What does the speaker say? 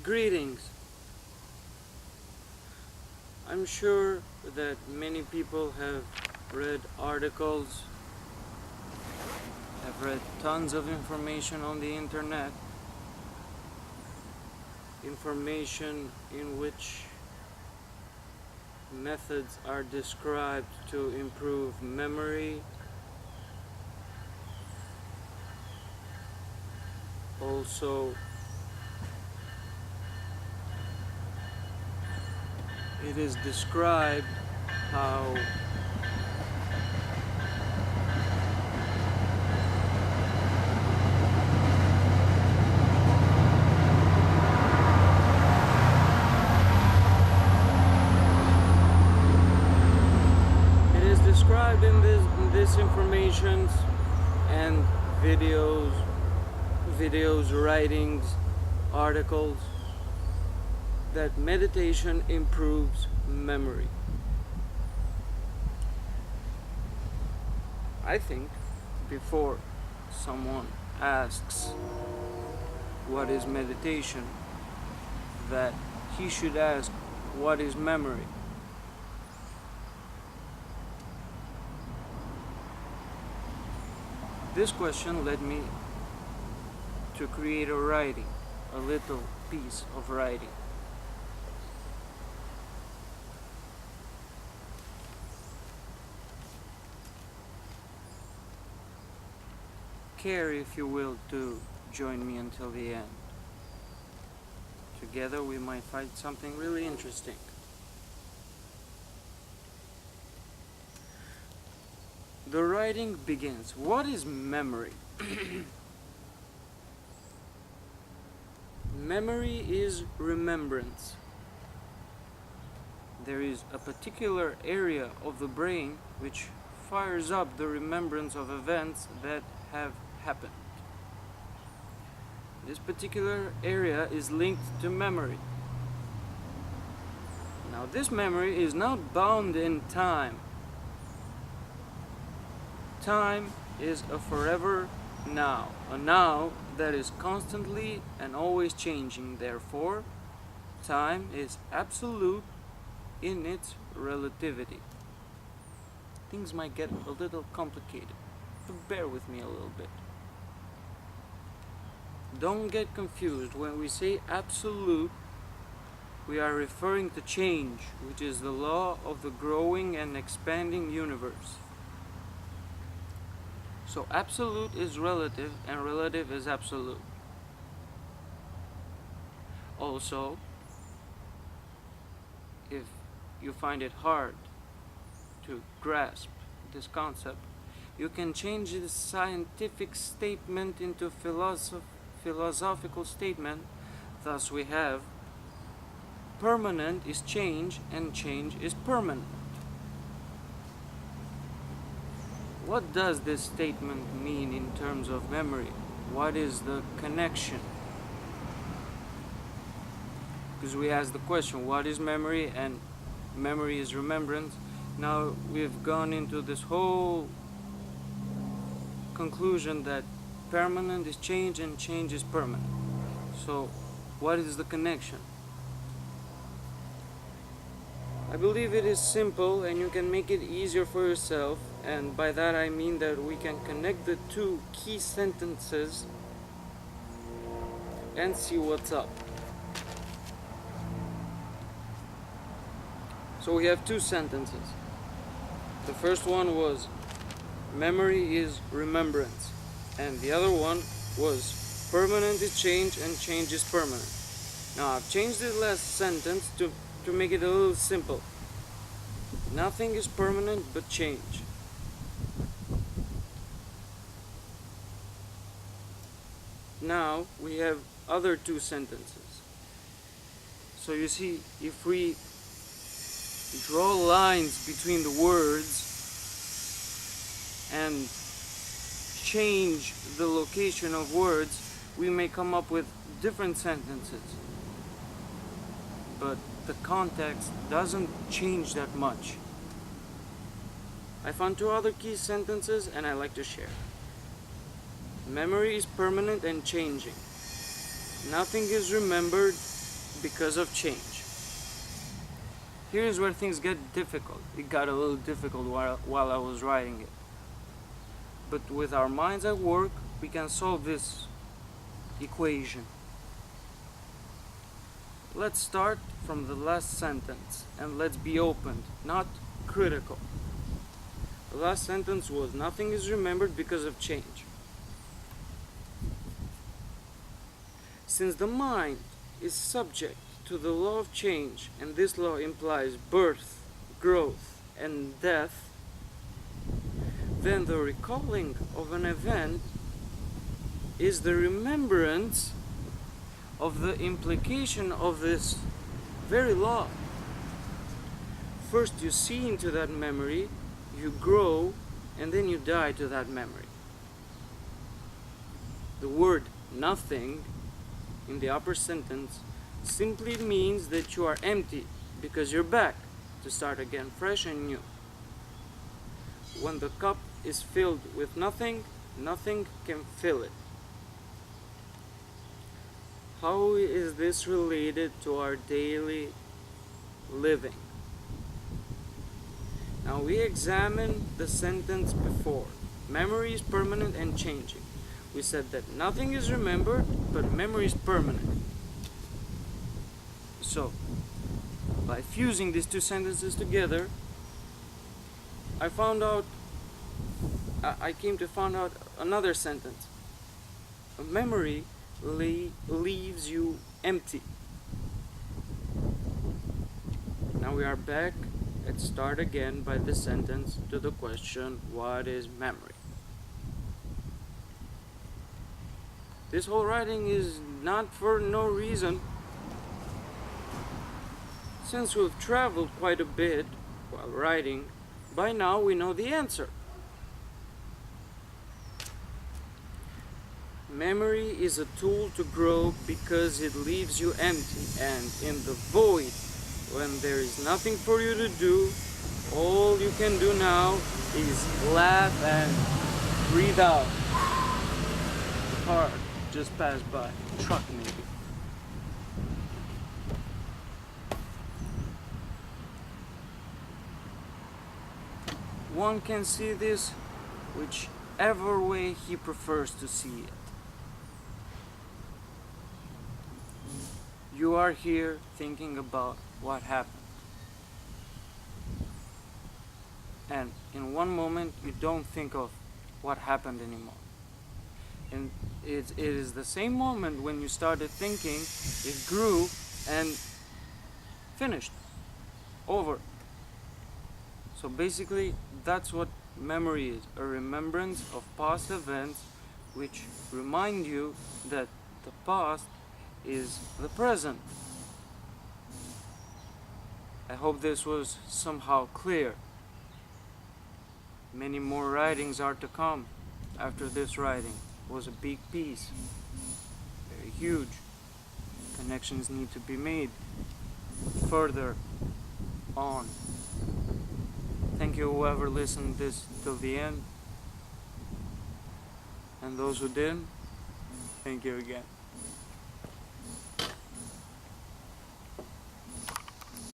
Greetings. I'm sure that many people have read articles, have read tons of information on the internet, information in which methods are described to improve memory, also it is described how it is described in this information and videos, writings, articles, that meditation improves memory. I think before someone asks what is meditation, that he should ask what is memory. This question led me to create a writing, a little piece of writing. Care, if you will, to join me until the end. Together we might find something really interesting. The writing begins. What is memory? Memory is remembrance. There is a particular area of the brain which fires up the remembrance of events that have happened. This particular area is linked to memory. Now, this memory is not bound in time. Time is a forever now, a now that is constantly and always changing. Therefore, time is absolute in its relativity. Things might get a little complicated, but bear with me a little bit. Don't get confused. When we say absolute, we are referring to change, which is the law of the growing and expanding universe. So absolute is relative and relative is absolute. Also, if you find it hard to grasp this concept, you can change this scientific statement into philosophical statement. Thus we have permanent is change and change is permanent. What does this statement mean in terms of memory? What is the connection? Because we asked the question, what is memory? And memory is remembrance. Now we've gone into this whole conclusion that permanent is change and change is permanent. So what is the connection? I believe it is simple and you can make it easier for yourself, and by that I mean that we can connect the two key sentences and see what's up. So we have two sentences. The first one was memory is remembrance, and the other one was permanent is change and change is permanent. Now I've changed the last sentence to make it a little simple. Nothing is permanent but change. Now we have other two sentences. So you see, if we draw lines between the words and change the location of words, we may come up with different sentences. But the context doesn't change that much. I found two other key sentences and I like to share. Memory is permanent and changing. Nothing is remembered because of change. Here's where things get difficult. It got a little difficult while I was writing it. But with our minds at work, we can solve this equation. Let's start from the last sentence and let's be open, not critical. The last sentence was, nothing is remembered because of change. Since the mind is subject to the law of change, and this law implies birth, growth, and death, then the recalling of an event is the remembrance of the implication of this very law. First you see into that memory, you grow, and then you die to that memory. The word nothing in the upper sentence simply means that you are empty because you're back to start again fresh and new. When the cup is filled with nothing, nothing can fill it. How is this related to our daily living? Now we examined the sentence before. Memory is permanent and changing. We said that nothing is remembered, but memory is permanent. So, by fusing these two sentences together, I came to find out another sentence. A memory leaves you empty. Now we are back at start again by the sentence to the question, what is memory? This whole writing is not for no reason. Since we've traveled quite a bit while writing, by now we know the answer. Memory is a tool to grow because it leaves you empty, and in the void, when there is nothing for you to do, all you can do now is laugh and breathe out. The car just passed by, truck maybe. One can see this whichever way he prefers to see it. You are here thinking about what happened. And in one moment you don't think of what happened anymore. And it is the same moment when you started thinking, it grew and finished. Over. So basically that's what memory is, a remembrance of past events which remind you that the past is the present. I hope this was somehow clear. Many more writings are to come after this writing. It was a big piece, very huge. Connections need to be made further on. Thank you whoever listened this till the end, and those who didn't, thank you again.